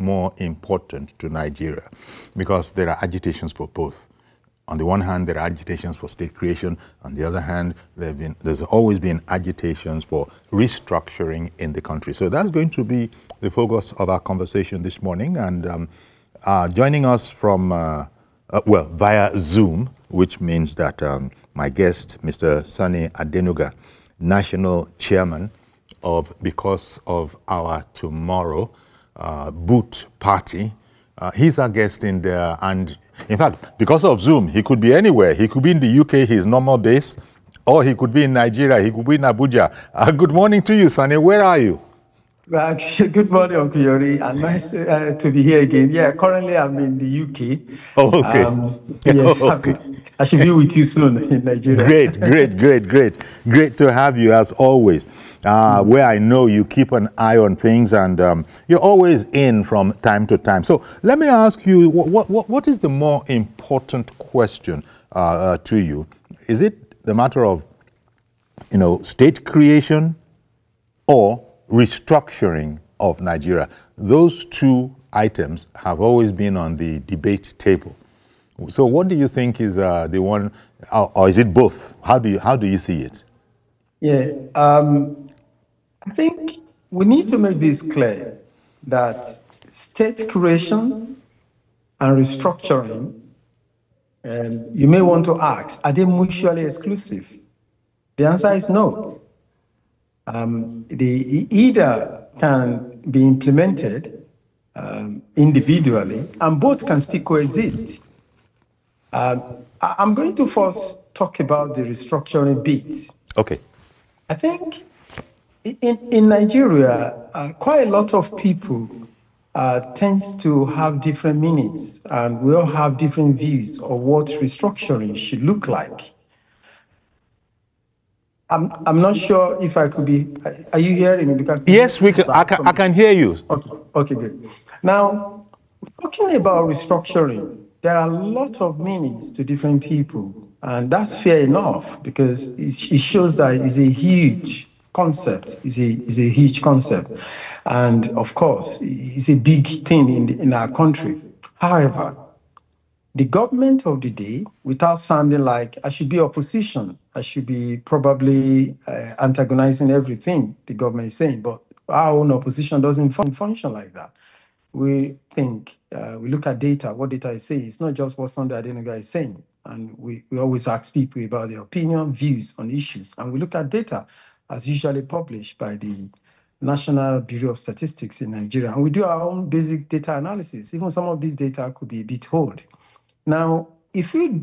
more important to Nigeria? Because there are agitations for both. On the one hand, there are agitations for state creation. On the other hand, there's always been agitations for restructuring in the country. So that's going to be the focus of our conversation this morning. And joining us from, via Zoom, which means that my guest, Mr. Sani Adenuga, National Chairman of Because of Our Tomorrow Boot Party. He's our guest in there, and in fact, because of Zoom, he could be anywhere. He could be in the UK, his normal base, or he could be in Nigeria, he could be in Abuja. Good morning to you, Sani. Where are you? Good morning, Uncle Yori, and nice to be here again. Yeah, currently I'm in the UK. Oh, okay. Yes, Okay. I should be with you soon in Nigeria. Great to have you as always. Where I know you keep an eye on things, and you're always in from time to time. So let me ask you, what is the more important question to you? Is it the matter of, state creation or restructuring of Nigeria? Those two items have always been on the debate table. So what do you think is the one, or is it both? How do you see it? Yeah, I think we need to make this clear that state creation and restructuring, you may want to ask, are they mutually exclusive? The answer is no. They either can be implemented individually, and both can still coexist. I'm going to first talk about the restructuring bit. Okay. I think in Nigeria, quite a lot of people tends to have different meanings, and we all have different views of what restructuring should look like. I'm not sure if I could be. Are you hearing me? Because yes, we can. I can hear you. Okay, good. Now, talking about restructuring, there are a lot of meanings to different people, and that's fair enough because it shows that it's a huge concept. It's a huge concept, and of course, it's a big thing in our country. However, the government of the day, without sounding like I should be opposition, I should be probably antagonizing everything the government is saying, but our own opposition doesn't function like that. We think, we look at data, what data is saying. It's not just what Sunday Adenuga is saying. And we always ask people about their opinion, views on issues. And we look at data as usually published by the National Bureau of Statistics in Nigeria. And we do our own basic data analysis. Even some of these data could be a bit old. Now, if you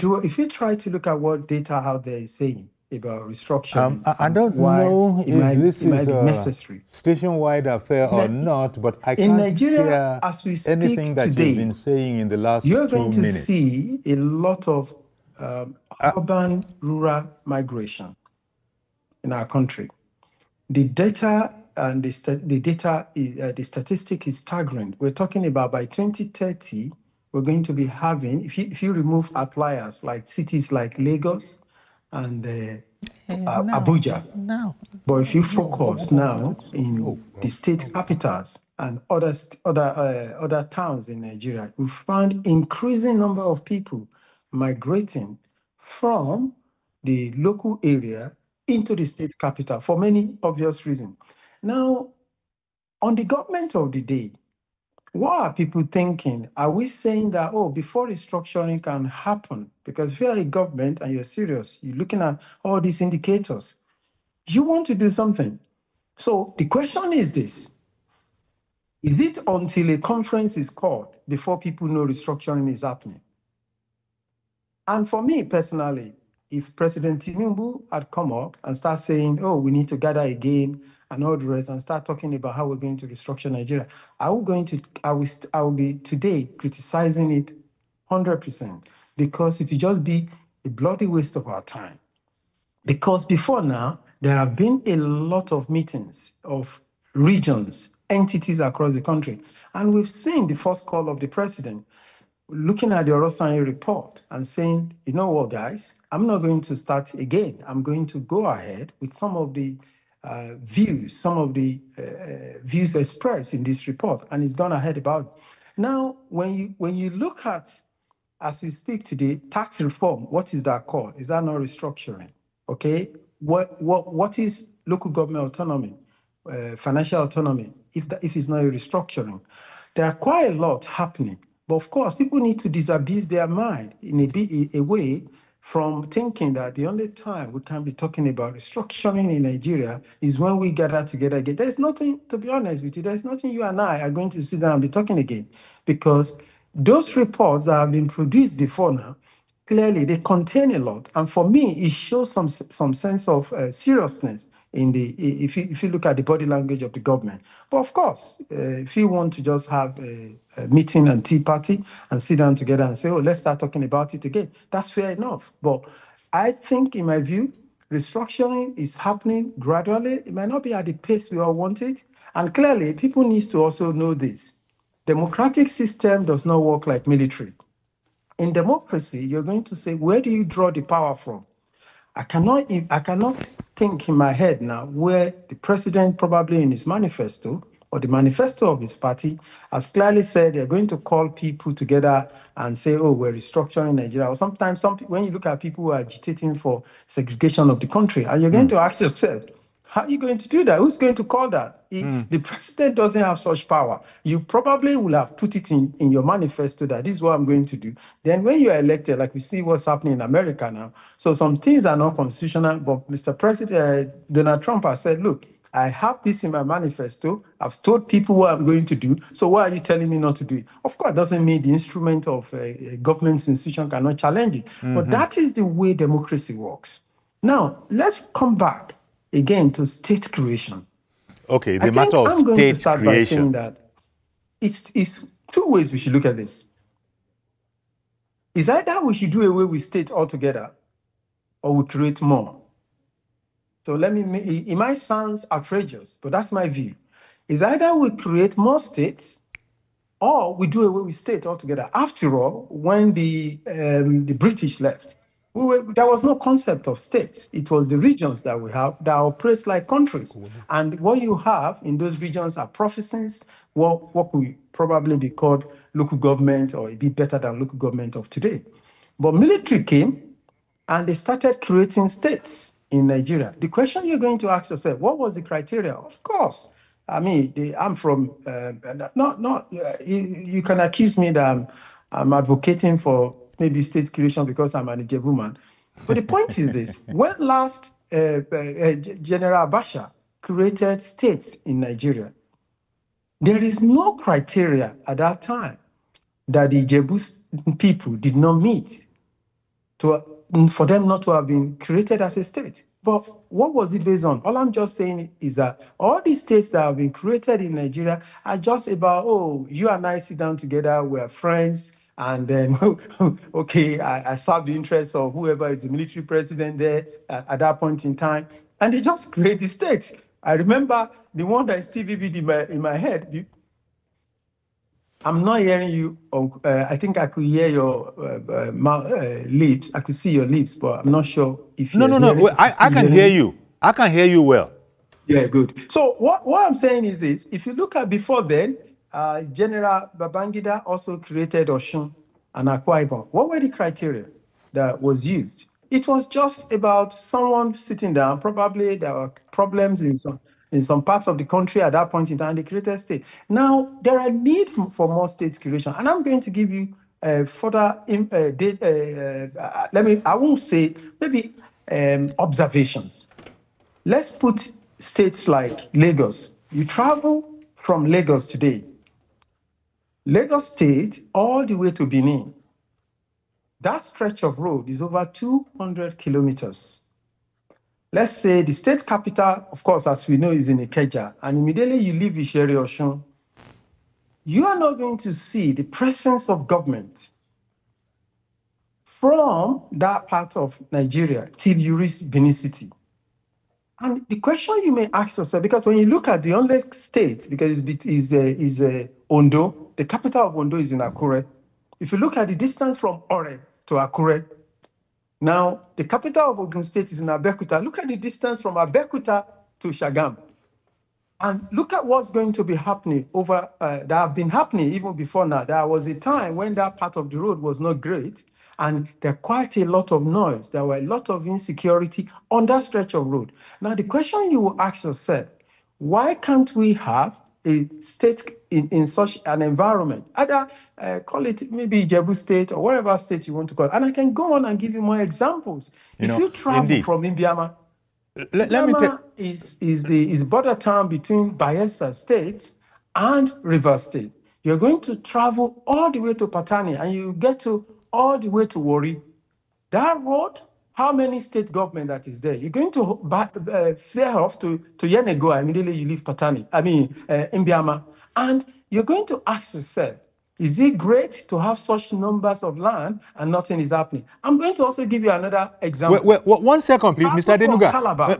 try to look at what data out there is saying about restructuring, I don't know if this is be necessary. Station-wide affair or not, but I in can't Nigeria, hear as we anything speak that today, you've been saying in the last you're 2 going to minutes. see a lot of urban-rural migration in our country. The data and the statistic is staggering. We're talking about by 2030, we're going to be having, if you remove outliers like cities like Lagos and Abuja, but if you focus now in the state capitals and other towns in Nigeria, we found increasing number of people migrating from the local area into the state capital for many obvious reasons. Now, on the government of the day, what are people thinking? Are we saying that, oh, before restructuring can happen, because if you're a government and you're serious, you're looking at all these indicators, you want to do something. So the question is this: is it until a conference is called before people know restructuring is happening? And for me personally, if President Tinubu had come up and start saying, oh, we need to gather again and all the rest and start talking about how we're going to restructure Nigeria, I will be today criticizing it 100% because it will just be a bloody waste of our time. Because before now, there have been a lot of meetings of regions, entities across the country. And we've seen the first call of the president looking at the Orosanye report and saying, you know what, guys, I'm not going to start again. I'm going to go ahead with some of the views, some of the views expressed in this report, and it's gone ahead about it. Now, when you look at, as we speak today, tax reform, what is that called? Is that not restructuring? Okay, what is local government autonomy, financial autonomy, if it's not a restructuring? There are quite a lot happening, but of course, people need to disabuse their mind in a way from thinking that the only time we can be talking about restructuring in Nigeria is when we gather together again. There's nothing, to be honest with you, there's nothing you and I are going to sit down and be talking again, because those reports that have been produced before now, clearly they contain a lot. And for me, it shows some sense of seriousness in the, if you look at the body language of the government. But of course, if you want to just have a meeting and tea party and sit down together and say, oh, let's start talking about it again, that's fair enough. But I think, in my view, restructuring is happening gradually. It might not be at the pace we all want it. And clearly, people need to also know this. Democratic system does not work like military. In democracy, you're going to say, where do you draw the power from? I cannot think in my head now where the president, probably in his manifesto or the manifesto of his party, has clearly said they're going to call people together and say, oh, we're restructuring Nigeria. Or sometimes when you look at people who are agitating for segregation of the country, and you're going to ask yourself, how are you going to do that? Who's going to call that? The president doesn't have such power. You probably will have put it in your manifesto that this is what I'm going to do. Then when you're elected, like we see what's happening in America now, so some things are not constitutional, but Mr. President, Donald Trump has said, look, I have this in my manifesto. I've told people what I'm going to do. So why are you telling me not to do it? Of course, it doesn't mean the instrument of a government institution cannot challenge it. But that is the way democracy works. Now, let's come back again to state creation. Okay, I the matter think of I'm going to state start by saying creation. that it's two ways we should look at this. It's either we should do away with state altogether or we create more. So it might sound outrageous, but that's my view. It's either we create more states or we do away with state altogether. After all, when the British left, there was no concept of states. It was the regions that we have that operate like countries. And what you have in those regions are provinces, what could probably be called local government, or a bit better than local government of today. But military came and they started creating states in Nigeria. The question you're going to ask yourself, what was the criteria? Of course, I mean, I'm from, you can accuse me that I'm advocating for maybe state creation because I'm an Ijebu man. But the point is this, when last General Abacha created states in Nigeria, there is no criteria at that time that the Ijebu people did not meet for them not to have been created as a state. But what was it based on? All I'm just saying is that all these states that have been created in Nigeria are just about, oh, you and I sit down together, we're friends, and then, okay, I serve the interests of whoever is the military president there at that point in time, and they just create the state. I remember the one that is still vivid in my head. I'm not hearing you. I think I could hear your lips. I could see your lips, but I'm not sure if you're No. hearing. I can hear you. I can hear you well. Yeah, good. So what I'm saying is this: if you look at before then, General Babangida also created Osun and Akwa Ibom. What were the criteria that was used? It was just about someone sitting down. Probably there were problems in some parts of the country at that point in time. They created state. Now there are need for more state creation, and I'm going to give you further. I won't say maybe observations. Let's put states like Lagos. You travel from Lagos today, Lagos State, all the way to Benin. That stretch of road is over 200 kilometers. Let's say the state capital, of course, as we know, is in Ikeja, and immediately you leave Isheri Osun, you are not going to see the presence of government from that part of Nigeria till you reach Benin City. And the question you may ask yourself, because when you look at the only state, because it's Ondo, the capital of Ondo is in Akure. If you look at the distance from Ore to Akure, now the capital of Ogun State is in Abeokuta. Look at the distance from Abeokuta to Shagam. And look at what's going to be happening over, that have been happening even before now. There was a time when that part of the road was not great, and there quite a lot of noise. There were a lot of insecurity on that stretch of road. Now, the question you will ask yourself, why can't we have a state in such an environment? Either call it maybe Jebu State or whatever state you want to call it. And I can go on and give you more examples. If you travel from Imbiama, let me tell is border town between Bayelsa State and Rivers State. You're going to travel all the way to Patani and you get to all the way to Warri. That road, how many state government that is there? You're going to fare off to Yenegoa, immediately you leave Patani, Imbiama, and you're going to ask yourself, is it great to have such numbers of land and nothing is happening? I'm going to also give you another example. Wait, 1 second, please, Mr. Adenuga.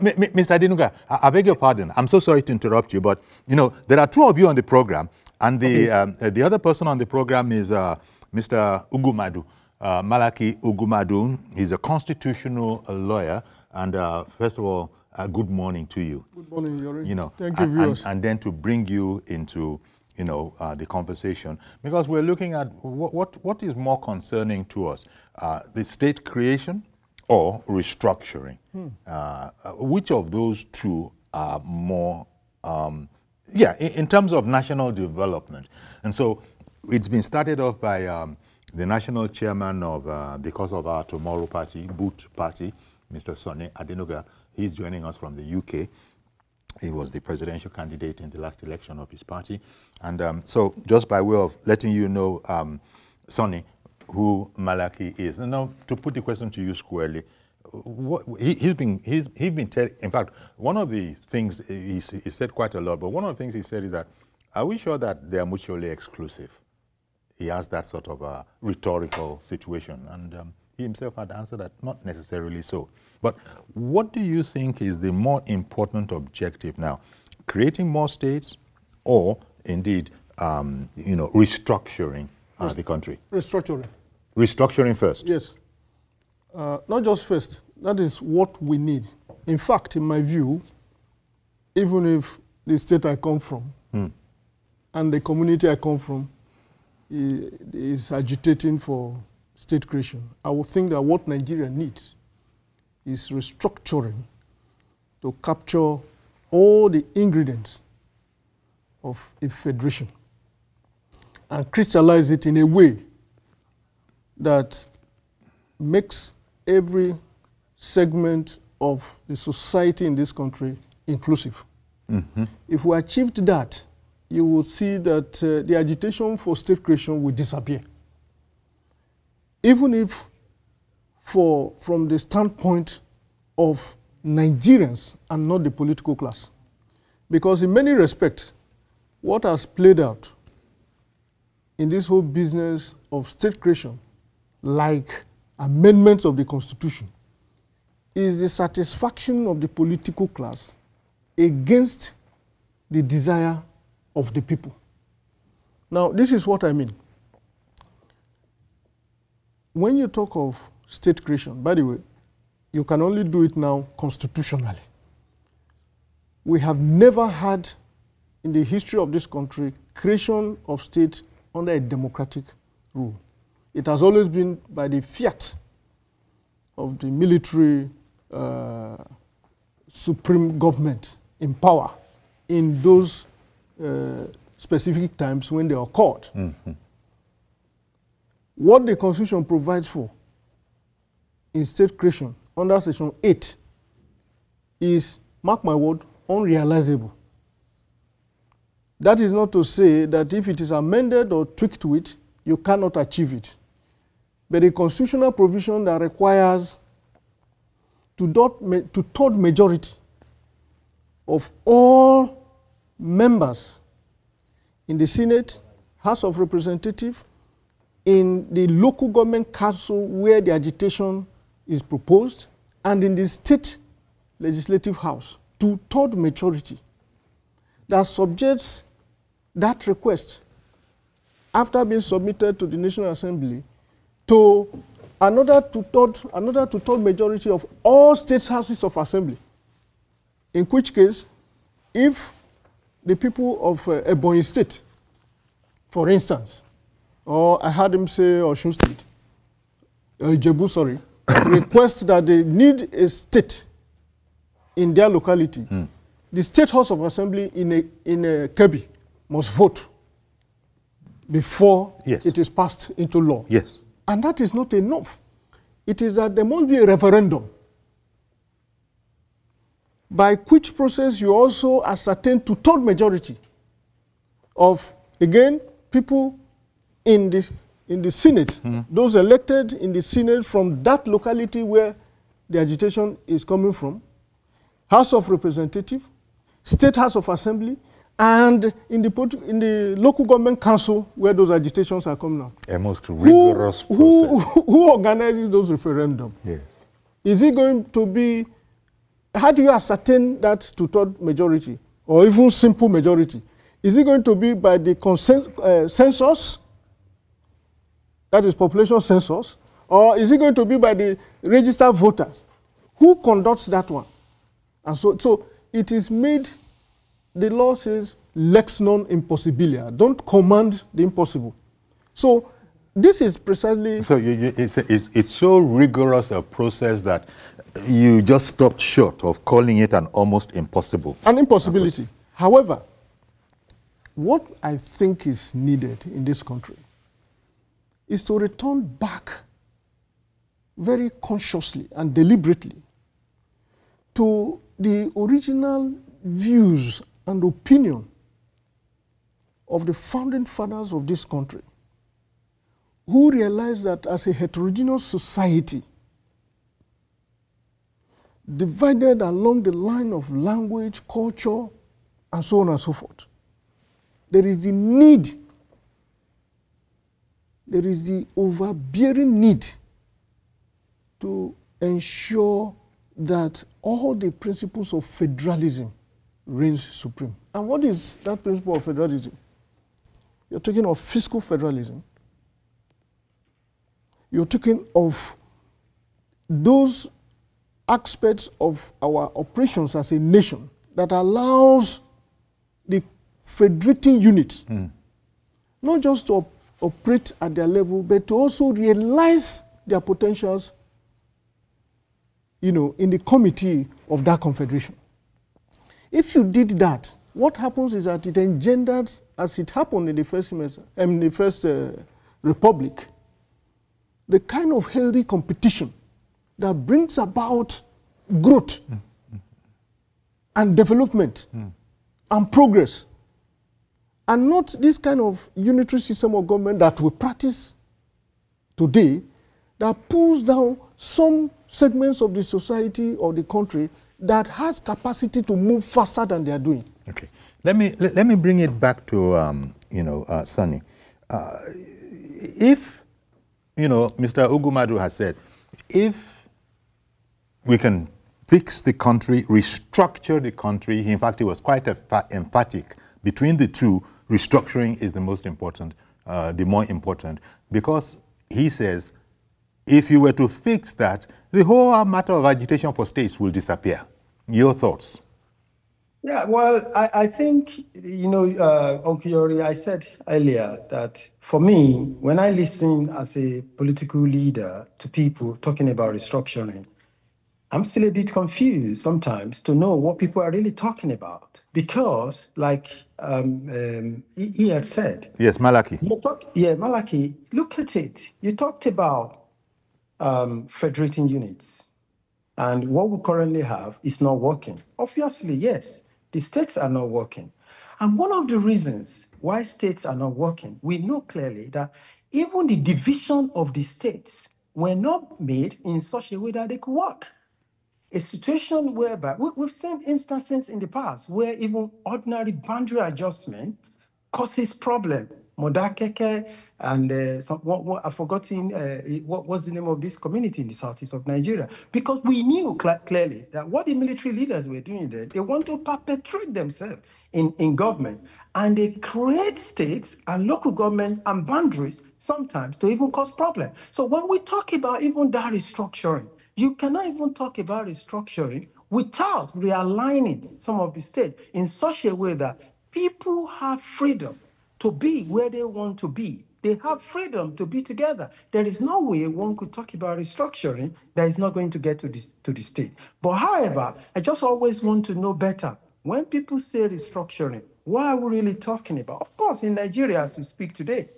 Mr. Adenuga, I beg your pardon. I'm so sorry to interrupt you, but you know there are 2 of you on the program, and the other person on the program is Mr. Ugumadu, Malaki Ugumadu. He's a constitutional lawyer, and first of all, good morning to you. Good morning, Yori. You know, thank you, viewers. And then to bring you into the conversation, because we're looking at what is more concerning to us, the state creation or restructuring. Which of those 2 are more, in terms of national development? And so it's been started off by the national chairman of Because of Our Tomorrow Party, Boot Party, Mr. Sonny Adenuga. He's joining us from the UK. He was the presidential candidate in the last election of his party. And so just by way of letting you know, Sonny, who Malaki is. And now to put the question to you squarely, he's been telling, in fact, one of the things he said quite a lot, but one of the things he said is that, are we sure that they are mutually exclusive? He asked that sort of a rhetorical situation. And he himself had answered that not necessarily so. But what do you think is the more important objective now? Creating more states or indeed, restructuring the country? Restructuring. Restructuring first? Yes. Not just first. That is what we need. In fact, in my view, even if the state I come from and the community I come from is agitating for state creation, I would think that what Nigeria needs is restructuring to capture all the ingredients of a federation and crystallize it in a way that makes every segment of the society in this country inclusive. If we achieved that, you will see that the agitation for state creation will disappear. Even if from the standpoint of Nigerians and not the political class. Because in many respects, what has played out in this whole business of state creation, like amendments of the Constitution, is the satisfaction of the political class against the desire of the people. Now, this is what I mean. When you talk of state creation, by the way, you can only do it now constitutionally. We have never had, in the history of this country, creation of states under a democratic rule. It has always been by the fiat of the military supreme government in power in those specific times when they occurred. What the Constitution provides for in state creation under Section 8 is, mark my word, unrealizable. That is not to say that if it is amended or tweaked to it, you cannot achieve it. But a constitutional provision that requires two-third majority of all members in the Senate, House of Representatives, in the local government council where the agitation is proposed, and in the state legislative house, two-third majority that subjects that request after being submitted to the National Assembly to another two-third majority of all state houses of assembly, in which case if the people of Ebonyi State, for instance, or I heard him say Osun State, Ijebu, sorry, request that they need a state in their locality, the State House of Assembly in Kebbi must vote before it is passed into law. Yes. And that is not enough. It is that there must be a referendum, by which process you also ascertain two-third majority of, again, people in the Senate, those elected in the Senate from that locality where the agitation is coming from, House of Representatives, State House of Assembly, and in the local government council where those agitations are coming out. A most rigorous process. Who organizes those referendums? Yes. Is it going to be, how do you ascertain that two-third majority, or even simple majority? Is it going to be by the census, that is population census, or is it going to be by the registered voters? Who conducts that one? And so it is made, the law says, lex non impossibilia. Don't command the impossible. So this is precisely... So it's so rigorous a process that you just stopped short of calling it an almost impossible. An impossibility. However, what I think is needed in this country is to return back very consciously and deliberately to the original views and opinion of the founding fathers of this country, who realized that as a heterogeneous society, divided along the line of language, culture, and so on and so forth, there is the need, there is the overbearing need to ensure that all the principles of federalism reigns supreme. And what is that principle of federalism? You're talking of fiscal federalism. You're talking of those aspects of our operations as a nation that allows the federating units not just to operate at their level, but to also realize their potentials, in the committee of that confederation. If you did that, what happens is that it engendered, as it happened in the first republic, the kind of healthy competition that brings about growth and development and progress, and not this kind of unitary system of government that we practice today that pulls down some segments of the society or the country that has capacity to move faster than they are doing. Okay, let me bring it back to Sonny. If Mr. Ugumadu has said, if we can fix the country, restructure the country, in fact, he was quite emphatic between the two. Restructuring is the most important, the more important, because he says, if you were to fix that, the whole matter of agitation for states will disappear. Your thoughts? Yeah, well, I think, Uncle Yori, I said earlier that for me, when I listen as a political leader to people talking about restructuring, I'm still a bit confused sometimes to know what people are really talking about. Because, like he had said... Yes, Malaki. Malaki, look at it. You talked about federating units. And what we currently have is not working. Obviously, yes, the states are not working. And one of the reasons why states are not working, we know clearly that even the division of the states were not made in such a way that they could work. A situation whereby we've seen instances in the past where even ordinary boundary adjustment causes problem. Modakeke and I've forgotten what was the name of this community in the southeast of Nigeria, because we knew clearly that what the military leaders were doing there, they want to perpetuate themselves in government, and they create states and local government and boundaries sometimes to even cause problems. So when we talk about even that restructuring, you cannot even talk about restructuring without realigning some of the states in such a way that people have freedom to be where they want to be. They have freedom to be together. There is no way one could talk about restructuring that is not going to get to the state. But however, I just always want to know better. When people say restructuring, what are we really talking about? Of course, in Nigeria, as we speak today,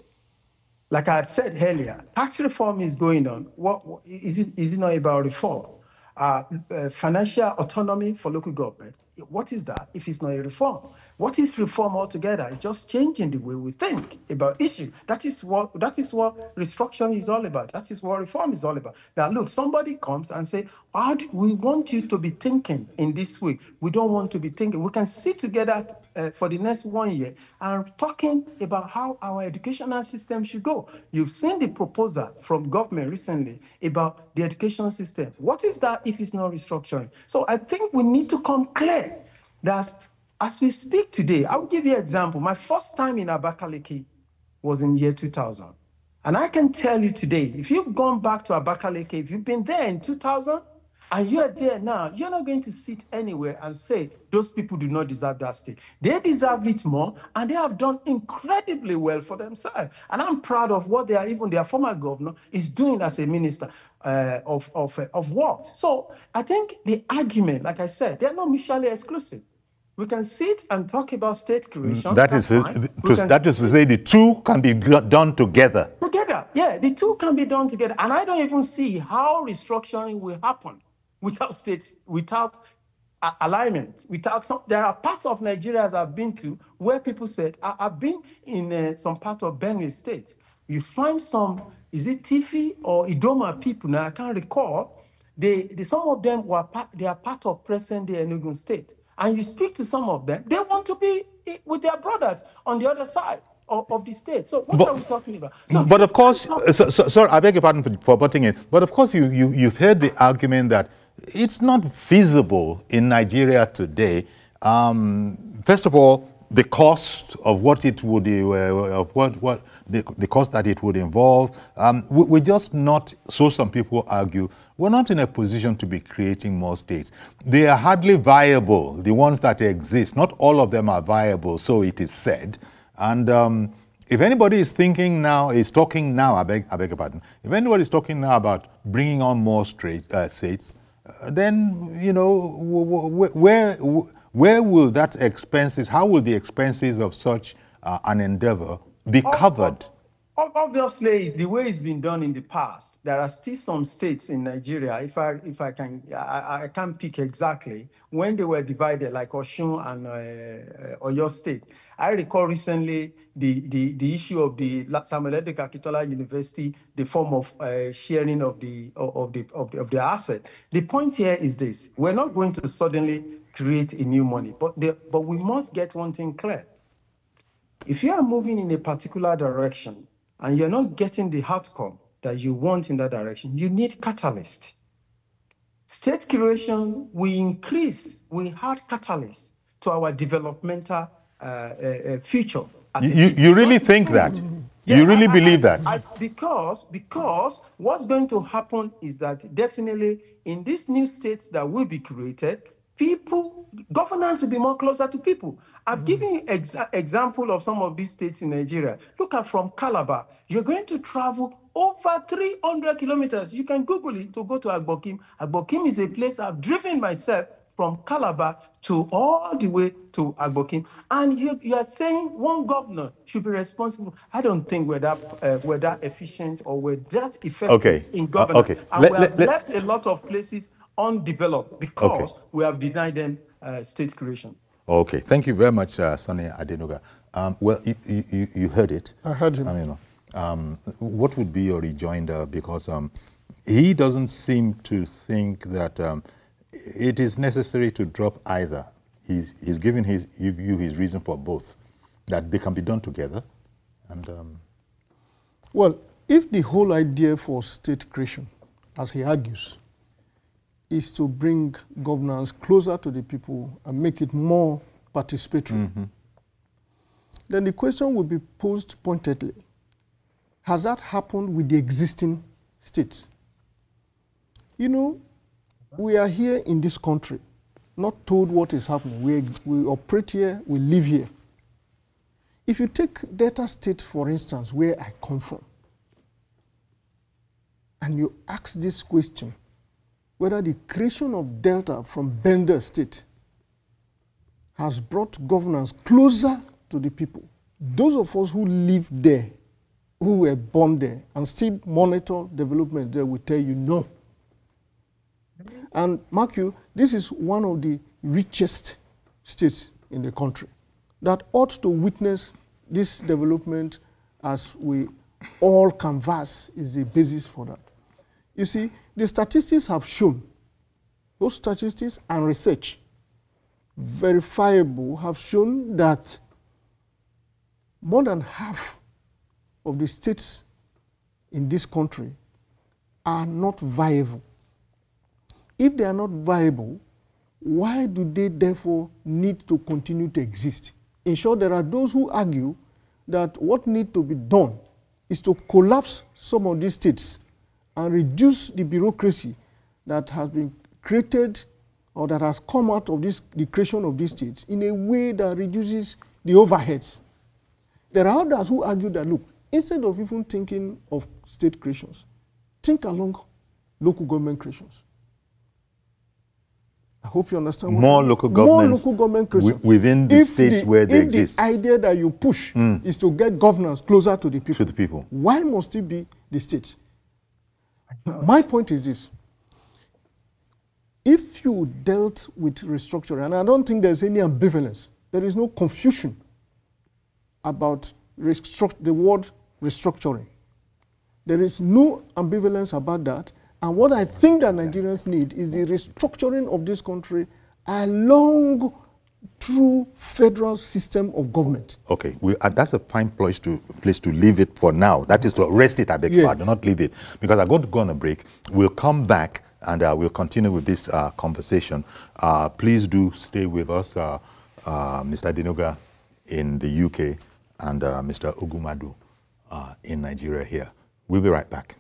like I had said earlier, tax reform is going on. What is it? Is it not about reform? Financial autonomy for local government. What is that if it's not a reform? What is reform altogether? It's just changing the way we think about issues. That is what restructuring is all about. That is what reform is all about. Now, look, somebody comes and say, we want you to be thinking in this way. We don't want to be thinking. We can sit together for the next 1 year and talking about how our educational system should go. You've seen the proposal from government recently about the education system. What is that if it's not restructuring? So I think we need to come clear that as we speak today, I'll give you an example. My first time in Abakaliki was in year 2000. And I can tell you today, if you've gone back to Abakaliki, if you've been there in 2000, and you're there now, you're not going to sit anywhere and say, those people do not deserve that state. They deserve it more, and they have done incredibly well for themselves. And I'm proud of what even their former governor is doing as a minister of work. So I think the argument, like I said, they're not mutually exclusive. We can sit and talk about state creation. That is to say the two can be done together. Together, yeah, the two can be done together. And I don't even see how restructuring will happen without states, without alignment, there are parts of Nigeria I've been to where people said, I've been in some part of Benue State. You find some, is it Tifi or Idoma people, now I can't recall, some of them they are part of present-day Enugu State. And you speak to some of them, they want to be with their brothers on the other side of the state. So what are we talking about? So but of course, sorry, I beg your pardon for butting in, but of course you've heard the argument that it's not feasible in Nigeria today. First of all, the cost of what it would, the cost that it would involve, we're just not, so some people argue, we're not in a position to be creating more states. They are hardly viable, the ones that exist. Not all of them are viable, so it is said. And if anybody is talking now, I beg your pardon, if anybody is talking now about bringing on more states, then, you know, where will that expenses, how will the expenses of such an endeavor be covered? Obviously, the way it's been done in the past, there are still some states in Nigeria, if I can't pick exactly, when they were divided, like Osun and Oyo State. I recall recently the issue of the Samuel Edek Akitola University, the form of sharing of the asset. The point here is this: we're not going to suddenly create a new money, but we must get one thing clear. If you are moving in a particular direction and you're not getting the outcome that you want in that direction, you need catalyst. State creation will add catalyst to our developmental future. You really think that? Yeah, you really believe that? Because what's going to happen is that definitely in these new states that will be created, governance will be more closer to people. I've given you example of some of these states in Nigeria. Look at from Calabar. You're going to travel over 300 kilometers. You can Google it to go to Agbokim. Agbokim is a place I've driven myself from Calabar to all the way to Agbokim. And you are saying one governor should be responsible. I don't think we're that efficient or we're that effective in governance. And we have left a lot of places undeveloped because we have denied them state creation. Okay, thank you very much, Sonny Adenuga. Well, you heard it. I heard him. I mean, what would be your rejoinder? Because he doesn't seem to think that it is necessary to drop either. He's given you his reason for both, that they can be done together. And well, if the whole idea for state creation, as he argues, is to bring governance closer to the people and make it more participatory, then the question will be posed pointedly. Has that happened with the existing states? You know, we are here in this country not told what is happening. We operate here, we live here. If you take Delta State, for instance, where I come from, and you ask this question, whether the creation of Delta from Bender State has brought governance closer to the people. Those of us who live there, who were born there, and still monitor development there will tell you no. And mark you, this is one of the richest states in the country that ought to witness this development as we all canvass is the basis for that. You see, the statistics have shown, those statistics and research, verifiable, have shown that more than half of the states in this country are not viable. If they are not viable, why do they therefore need to continue to exist? In short, there are those who argue that what needs to be done is to collapse some of these states and reduce the bureaucracy that has been created or that has come out of the creation of these states in a way that reduces the overheads. There are others who argue that, look, instead of even thinking of state creations, think along local government creations. I hope you understand. More local government creations within the states where they exist. If the idea that you push is to get governance closer to the people, why must it be the states? My point is this. If you dealt with restructuring, and I don't think there's any ambivalence, there is no confusion about the word restructuring. There is no ambivalence about that. And what I think that Nigerians need is the restructuring of this country along through federal system of government. Okay, that's a fine place to leave it for now. That is to rest it, I beg your pardon, not leave it. Because I'm going to go on a break. We'll come back and we'll continue with this conversation. Please do stay with us, Mr. Adenuga in the UK and Mr. Ogumadu in Nigeria here. We'll be right back.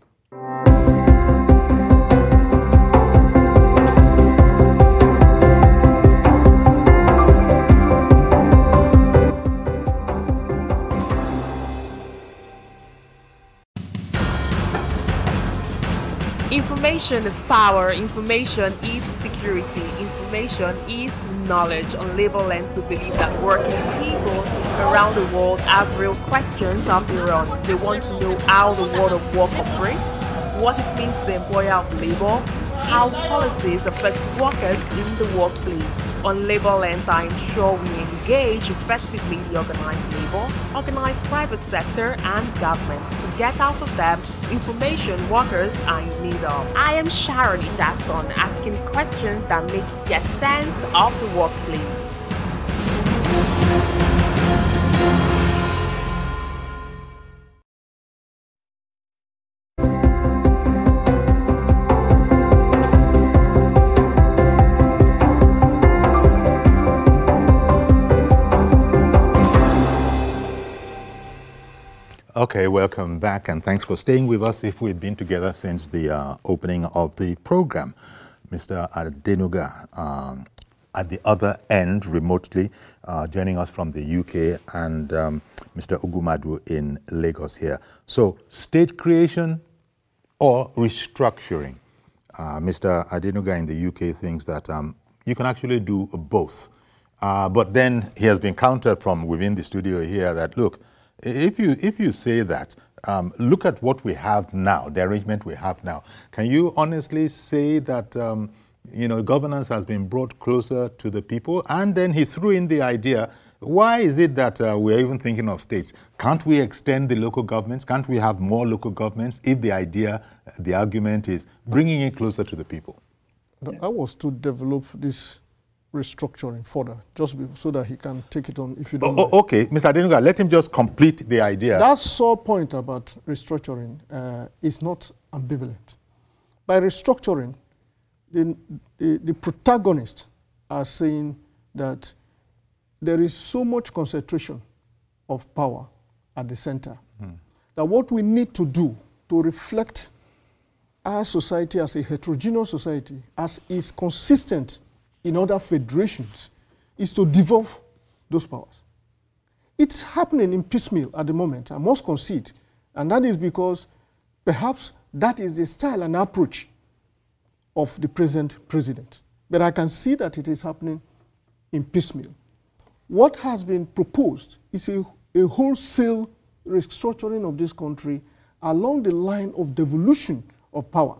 Information is power, information is security, information is knowledge. On Labor Lens, we believe that working people around the world have real questions of their own. They want to know how the world of work operates, what it means to the employer of labor, how policies affect workers in the workplace. On Labor Lens, I am sure we engage effectively the organized labor, organized private sector, and government to get out of them information workers are in need of. I am Sharon Ijason, asking questions that make you get sense of the workplace. Okay, welcome back, and thanks for staying with us if we've been together since the opening of the program. Mr. Adenuga, at the other end, remotely, joining us from the UK, and Mr. Ogumadu in Lagos here. So, state creation or restructuring? Mr. Adenuga in the UK thinks that you can actually do both. But then he has been countered from within the studio here that, look, if you say that, look at what we have now, the arrangement we have now. Can you honestly say that governance has been brought closer to the people? And then he threw in the idea, why is it that we're even thinking of states? Can't we extend the local governments? Can't we have more local governments if the argument is bringing it closer to the people? I was to develop this restructuring further, just so that he can take it on if you don't mind. Okay, Mr. Adenuga, let him just complete the idea. That sore point about restructuring is not ambivalent. By restructuring, the protagonists are saying that there is so much concentration of power at the center that what we need to do to reflect our society as a heterogeneous society, as is consistent in other federations is to devolve those powers. It's happening in piecemeal at the moment, I must concede, and that is because perhaps that is the style and approach of the present president. But I can see that it is happening in piecemeal. What has been proposed is a wholesale restructuring of this country along the line of devolution of power,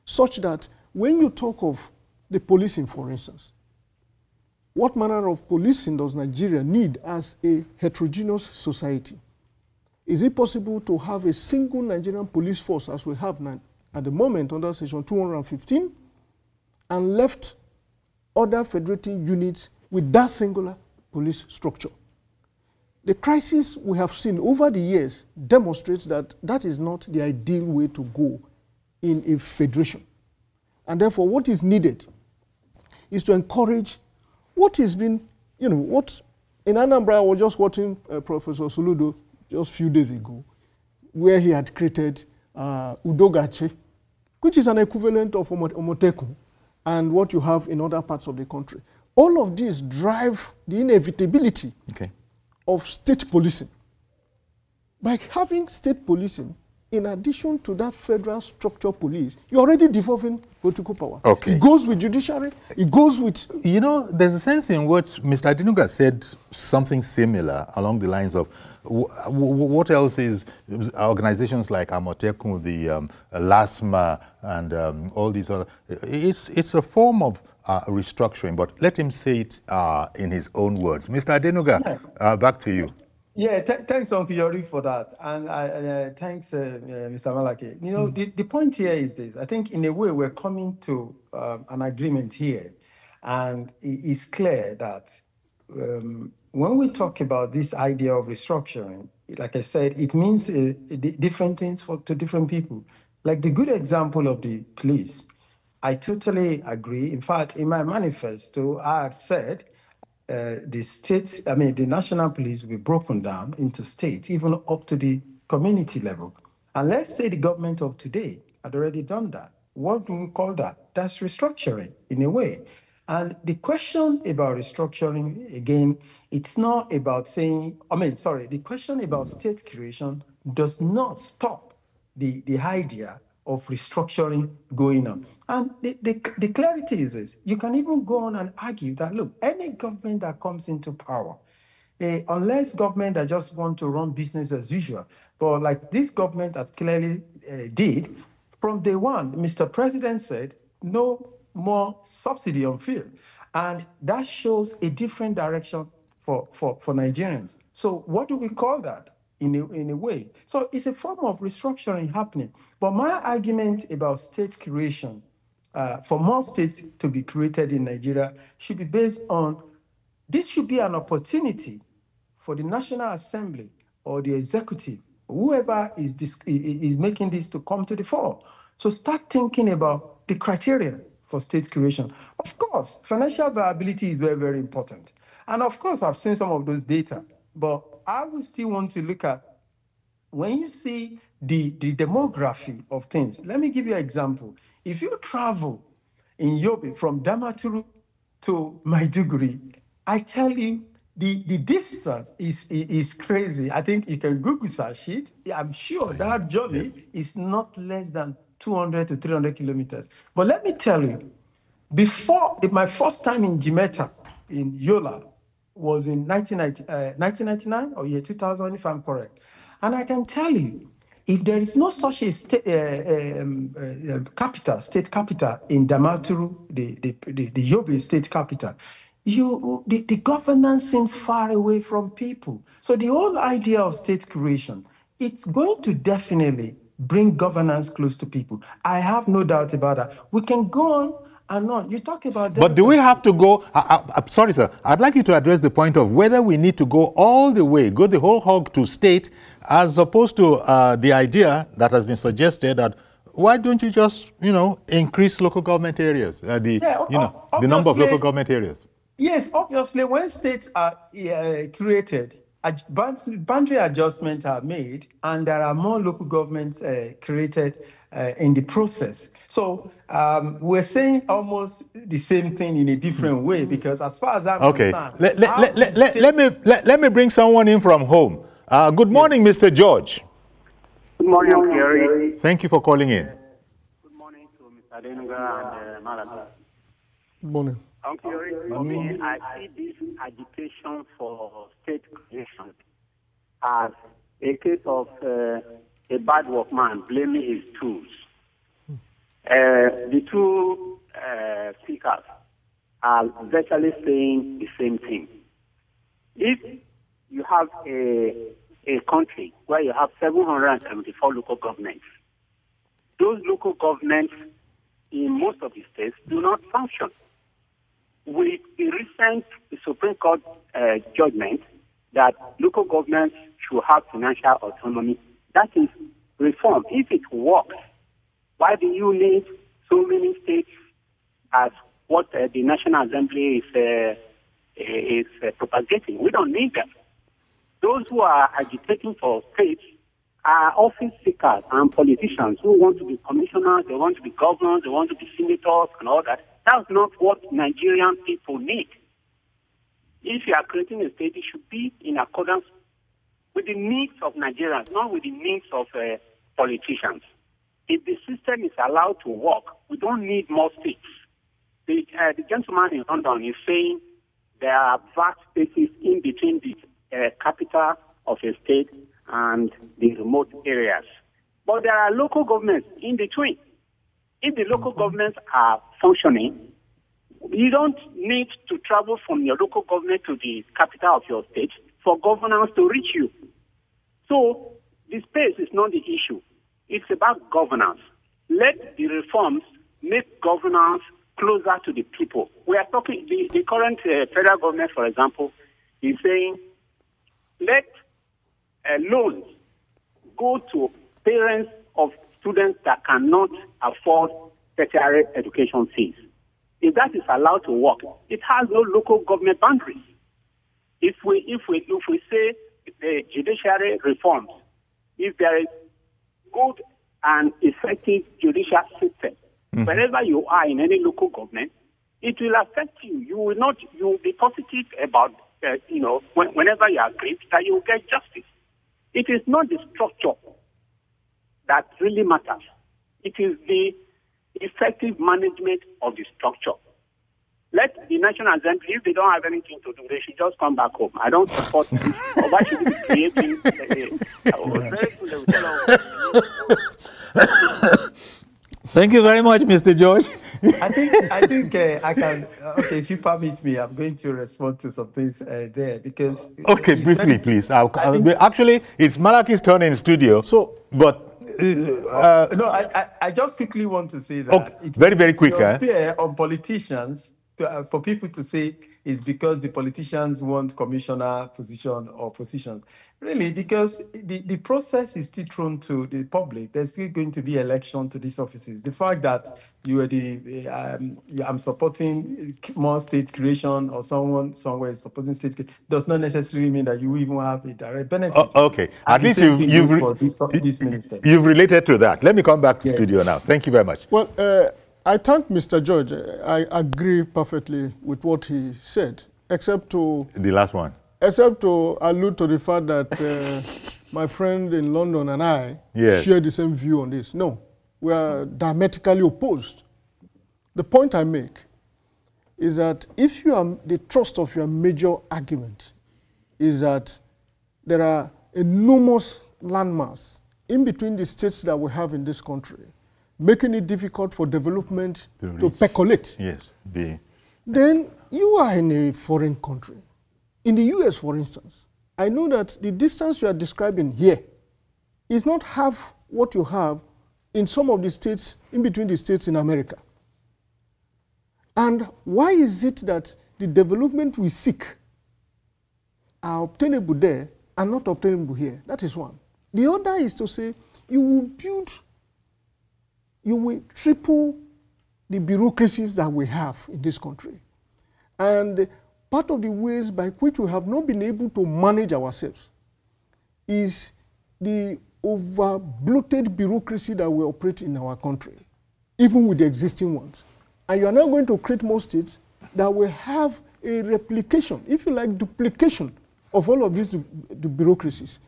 such that when you talk of the policing, for instance, what manner of policing does Nigeria need as a heterogeneous society? Is it possible to have a single Nigerian police force as we have now at the moment under Section 215 and left other federating units with that singular police structure? The crisis we have seen over the years demonstrates that that is not the ideal way to go in a federation. And therefore, what is needed is to encourage what has been, what in Anambra, I was just watching Professor Soludo just a few days ago, where he had created Udogache, which is an equivalent of Omoteku, and what you have in other parts of the country. All of these drive the inevitability of state policing. By having state policing, in addition to that federal structure police, you're already devolving political power. It goes with judiciary, it goes with... there's a sense in which Mr. Adenuga said something similar along the lines of what else is organizations like Amotekun, the LASMA, and all these other... It's a form of restructuring, but let him say it in his own words. Mr. Adenuga, back to you. Yeah, thanks, Uncle Yori, for that. And thanks, Mr. Malaki. The point here is this. I think in a way we're coming to an agreement here. And it's clear that when we talk about this idea of restructuring, like I said, it means different things to different people. Like the good example of the police, I totally agree. In fact, in my manifesto, I had said, the national police will be broken down into states, even up to the community level. And let's say the government of today had already done that. What do we call that? That's restructuring in a way. And the question about restructuring, again, it's not about the question about state creation does not stop the idea of restructuring going on. And the clarity is this. You can even go on and argue that, look, any government that comes into power, unless government that just want to run business as usual, but like this government that clearly did, from day one, Mr. President said, no more subsidy on fuel. And that shows a different direction for Nigerians. So what do we call that? In a way. So it's a form of restructuring happening. But my argument about state creation, for more states to be created in Nigeria, should be based on, this should be an opportunity for the National Assembly or the executive, whoever is making this to come to the fore. So start thinking about the criteria for state creation. Of course, financial viability is very, very important. And of course, I've seen some of those data, but I would still want to look at, when you see the demography of things. Let me give you an example. If you travel in Yobe from Damaturu to Maiduguri, I tell you, the distance is crazy. I think you can Google search it. I'm sure that journey is not less than 200 to 300 kilometers. But let me tell you, before my first time in Jimeta, in Yola, was in 1999 or year 2000, if I'm correct. And I can tell you, if there is no such a state capital in Damaturu, the Yobe state capital, the governance seems far away from people. So the whole idea of state creation, it's going to definitely bring governance close to people. I have no doubt about that. We can go on and on. You talk about... But do we have to go... I'm sorry, sir. I'd like you to address the point of whether we need to go all the way, go the whole hog to state, as opposed to the idea that has been suggested that why don't you just, increase local government areas, the number of local government areas? Yes, obviously, when states are created, boundary adjustments are made, and there are more local governments created in the process. So we're saying almost the same thing in a different way, because as far as I'm concerned, let me bring someone in from home. Good morning, Mr. George. Good morning, Gary. Thank you for calling in. Good morning to Mr. Adenuga and Malaga. Good morning. For me, I see this agitation for state creation as a case of a bad workman blaming his tools. The two speakers are virtually saying the same thing. If you have a country where you have 774 local governments, those local governments in most of the states do not function. With the recent Supreme Court judgment that local governments should have financial autonomy, that is reform. If it works, why do you need so many states as what the National Assembly is propagating? We don't need them. Those who are agitating for states are office seekers and politicians who want to be commissioners, they want to be governors, they want to be senators and all that. That's not what Nigerian people need. If you are creating a state, it should be in accordance with the needs of Nigerians, not with the needs of politicians. If the system is allowed to work, we don't need more states. The gentleman in London is saying there are vast spaces in between the capital of a state and the remote areas. But there are local governments in between. If the local governments are functioning, you don't need to travel from your local government to the capital of your state for governance to reach you. So the space is not the issue. It's about governance. Let the reforms make governance closer to the people. We are talking, the current federal government, for example, is saying, let loans go to parents of students that cannot afford tertiary education fees. If that is allowed to work, it has no local government boundaries. If we say the judiciary reforms, if there is good and effective judicial system, wherever you are in any local government, it will affect you. You will be positive about, whenever you are grieved, that you will get justice. It is not the structure that really matters. It is the effective management of the structure. Let the National Assembly, if they don't have anything to do, they should just come back home. I don't support them. Why should we be creating Thank you very much, Mr. George. I think I can. Okay, if you permit me, I'm going to respond to some things there because. Okay, briefly, please. Actually, it's Malachi's turn in studio. So, but. No, I just quickly want to say that. Okay, very quick. It's unfair on politicians for people to say it's because the politicians want commissioner position or positions. Really, because the process is still thrown to the public. There's still going to be election to these offices. The fact that you are I'm supporting more state creation or someone somewhere is supporting state creation does not necessarily mean that you even have a direct benefit. Okay, at least you've related to that. Let me come back to studio now. Thank you very much. Well, I thank Mr. George. I agree perfectly with what he said, except to the last one. Except to allude to the fact that my friend in London and I share the same view on this. No, we are diametrically opposed. The point I make is that if you are, the thrust of your major argument is that there are enormous landmass in between the states that we have in this country, making it difficult for development to percolate. Yes. Then you are in a foreign country. In the US, for instance, I know that the distance you are describing here is not half what you have in some of the states, in between the states in America. And why is it that the development we seek are obtainable there and not obtainable here? That is one. The other is to say you will triple the bureaucracies that we have in this country. And part of the ways by which we have not been able to manage ourselves is the over-bloated bureaucracy that we operate in our country, even with the existing ones. And you are now going to create more states that will have a replication, if you like, duplication of all of these the bureaucracies.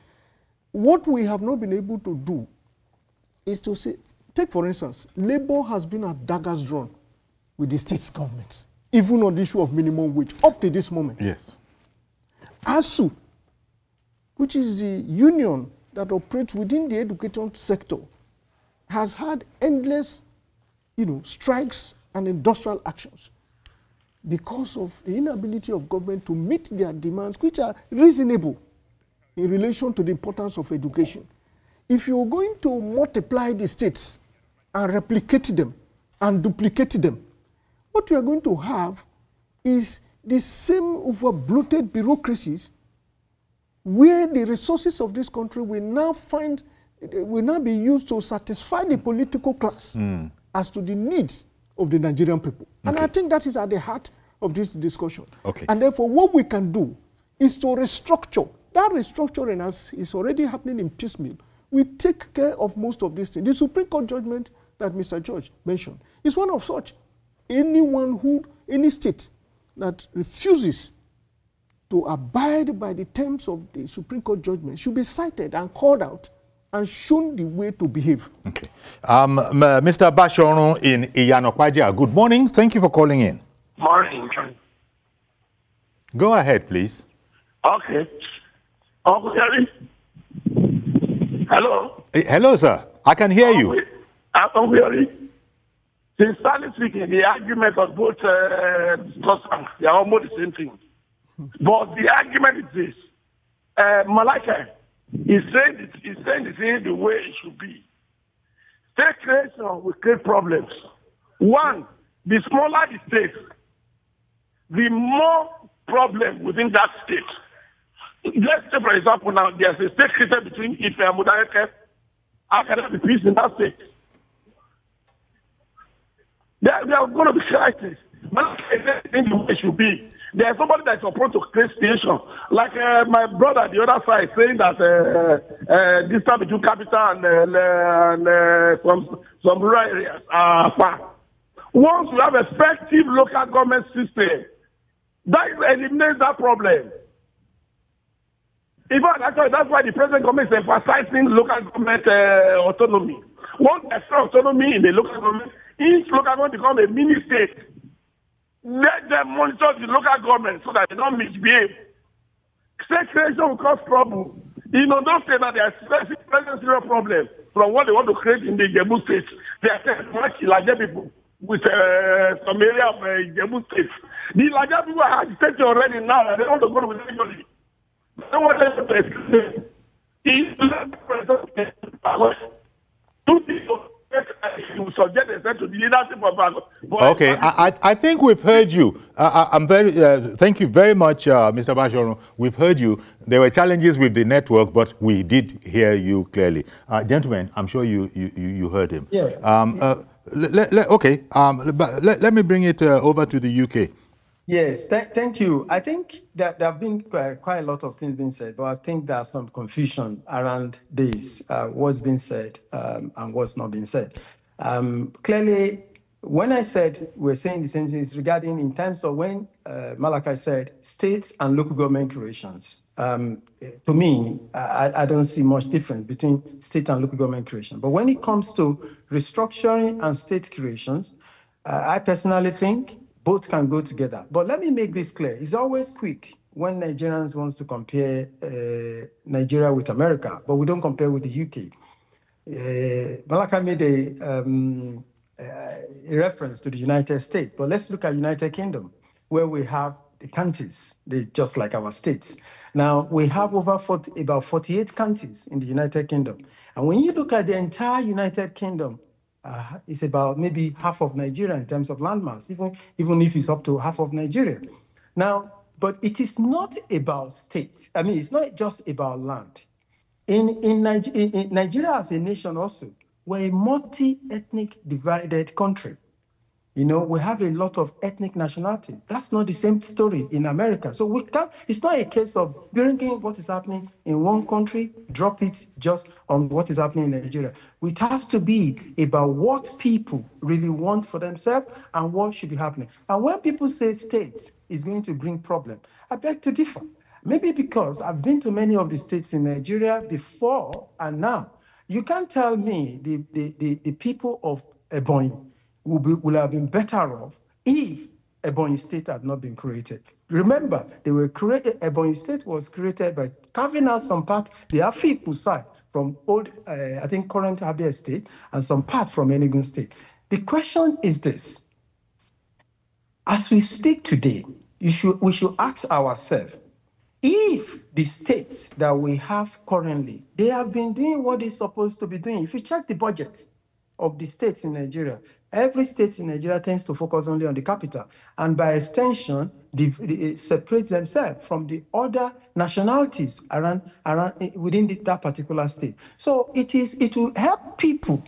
What we have not been able to do is to say, take for instance, Labour has been at daggers drawn with the state governments, even on the issue of minimum wage, up to this moment. Yes. ASU, which is the union that operates within the education sector, has had endless, strikes and industrial actions because of the inability of government to meet their demands, which are reasonable in relation to the importance of education. If you're going to multiply the states and replicate them and duplicate them, what you are going to have is the same over-bloated bureaucracies where the resources of this country will now be used to satisfy the political class as to the needs of the Nigerian people. Okay. And I think that is at the heart of this discussion. Okay. And therefore, what we can do is to restructure. That restructuring is already happening in piecemeal. We take care of most of these things. The Supreme Court judgment that Mr. George mentioned is one of such. Any state that refuses to abide by the terms of the Supreme Court judgment should be cited and called out and shown the way to behave. Okay. Mr. Bashorun in Iyanokwaja, good morning. Thank you for calling in. Morning. Go ahead, please. Okay. Uncle Terry? Hello? Hello, sir. I can hear you. Uncle Terry? Sincerely speaking, the argument of both discussants, they are almost the same thing. But the argument is this. Malaka is saying the thing the way it should be. State creation will create problems. One, the smaller the state, the more problem within that state. Let's say, for example, now there's a state created between Ife and Mudareke. How can there be peace in that state? There are going to be crises. But I think the way it should be. There's somebody that's supposed to create station. Like my brother, the other side, saying that distance between capital and some rural areas are far. Once you have effective local government system, that eliminates that problem. In fact, actually, that's why the present government is emphasizing local government autonomy. Once there's autonomy in the local government, each local government becomes a mini state. Let them monitor the local government so that they don't misbehave. State creation will cause trouble. Don't say that there are present serious problems from what they want to create in the Ijebu state. They are saying much larger people with some area of Ijebu state. The larger people are agitated already now and they want to go with anybody. They don't want them to escape. Okay, I think we've heard you. Thank you very much, Mr. Bashorun. We've heard you. There were challenges with the network, but we did hear you clearly. Gentlemen, I'm sure you heard him. Yeah. Let me bring it over to the UK. Yes, thank you. I think that there have been quite a lot of things being said, but I think there's some confusion around this, what's been said and what's not being said. Clearly, when I said we're saying the same things regarding in terms of when Malachi said states and local government creations, to me, I don't see much difference between state and local government creation. But when it comes to restructuring and state creations, I personally think both can go together. But let me make this clear. It's always quick when Nigerians want to compare Nigeria with America, but we don't compare with the UK. Malaka made a reference to the United States, but let's look at United Kingdom, where we have the counties, just like our states. Now, we have about 48 counties in the United Kingdom. And when you look at the entire United Kingdom, it's about maybe half of Nigeria in terms of landmass, even if it's up to half of Nigeria. Now, but it is not about states. I mean, it's not just about land. In Nigeria as a nation also, we're a multi-ethnic divided country. You know, we have a lot of ethnic nationality. That's not the same story in America. So we can't, it's not a case of bringing what is happening in one country, drop it just on what is happening in Nigeria. It has to be about what people really want for themselves and what should be happening. And when people say states is going to bring problem, I beg to differ. Maybe because I've been to many of the states in Nigeria before and now. You can't tell me the people of Ebonyi will have been better off if Ebonyi State had not been created. Remember, they were created. Ebonyi State was created by carving out some part, the Afikpo side from old, I think, current Abia State, and some part from Enugu State. The question is this: as we speak today, we should ask ourselves, if the states that we have currently, they have been doing what they're supposed to be doing. If you check the budget of the states in Nigeria, every state in Nigeria tends to focus only on the capital, and by extension, they separate themselves from the other nationalities around within that particular state. So it will help people.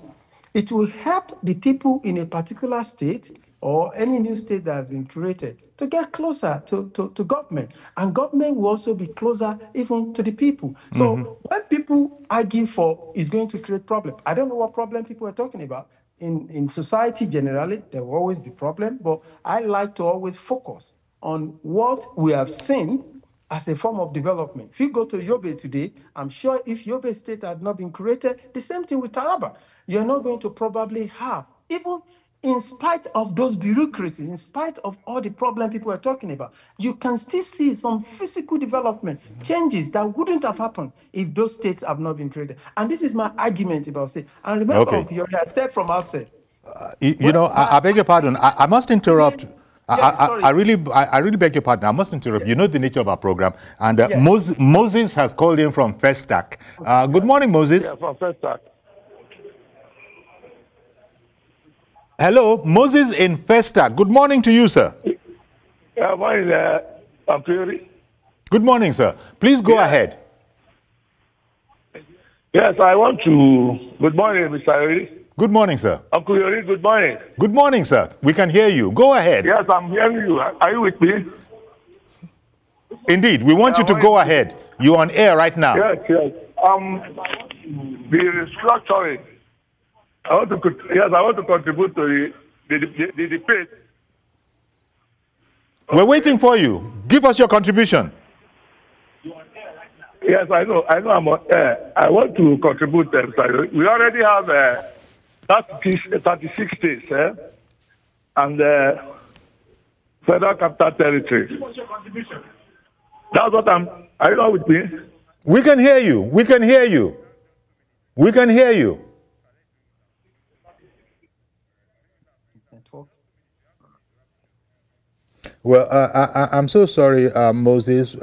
It will help the people in a particular state or any new state that has been created to get closer to government. And government will also be closer even to the people. So when people argue for is going to create problem, I don't know what problem people are talking about. In society generally, there will always be problem, but I like to always focus on what we have seen as a form of development. If you go to Yobe today, I'm sure if Yobe State had not been created, the same thing with Taraba. You're not going to probably have, even in spite of those bureaucracies, in spite of all the problems people are talking about, you can still see some physical development, changes that wouldn't have happened if those states have not been created. And this is my argument about state. And remember, I said from outside. I beg your pardon. I must interrupt. I really beg your pardon. I must interrupt. You know the nature of our program. And Moses has called in from Festac. Good morning, Moses. Yeah, from Festac. Hello, Moses in Festac. Good morning to you, sir. Yeah, morning, Ampuri. Good morning, sir. Please go ahead. Yes, I want to... Good morning, Mr. Yori. Good morning, sir. Uncle Yori, good morning. Good morning, sir. We can hear you. Go ahead. Yes, I'm hearing you. Are you with me? Indeed. We want you to go ahead. You're on air right now. Yes. The restructuring. I want to contribute to the debate. We're waiting for you. Give us your contribution. Yes, I know I'm on air. I want to contribute. We already have 36 states and federal capital territory. That's what are you not with me? We can hear you. We can hear you. We can hear you. Well, I'm so sorry, Moses.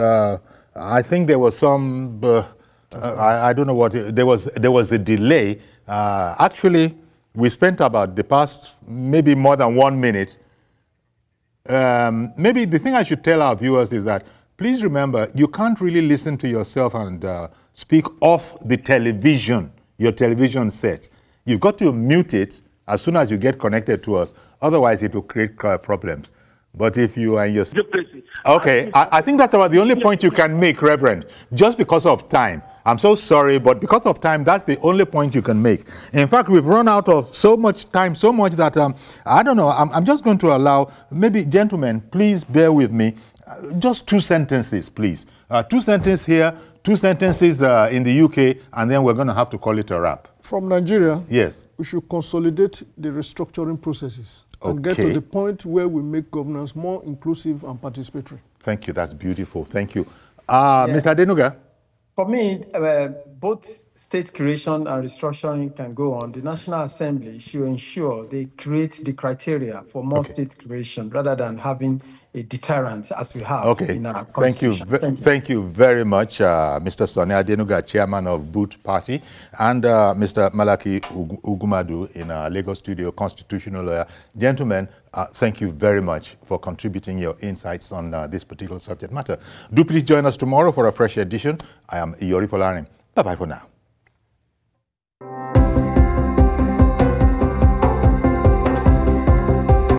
I think there was some, I don't know what, there was a delay. Actually, we spent about the past, maybe more than 1 minute. Maybe the thing I should tell our viewers is that, please remember, you can't really listen to yourself and speak off the television, your television set. You've got to mute it as soon as you get connected to us. Otherwise, it will create problems. But if you are in your... Okay, I think that's about the only point you can make, Reverend, just because of time. I'm so sorry, but because of time, that's the only point you can make. In fact, we've run out of so much time, so much that, I don't know, I'm just going to allow, maybe, gentlemen, please bear with me, just 2 sentences, please. 2 sentences here, 2 sentences in the UK, and then we're going to have to call it a wrap. From Nigeria, yes, we should consolidate the restructuring processes. And get to the point where we make governance more inclusive and participatory. Thank you. That's beautiful. Thank you. Mr. Adenuga? For me, both state creation and restructuring can go on. The National Assembly should ensure they create the criteria for more state creation rather than having a deterrent as we have in our constitution. Thank you very much, Mr. Sonny Adenuga, chairman of Boot Party, and Mr. Malaki Ugumadu in our Lagos studio, constitutional lawyer. Gentlemen, thank you very much for contributing your insights on this particular subject matter. Do please join us tomorrow for a fresh edition. I am Iyori Folarin. Bye-bye for now.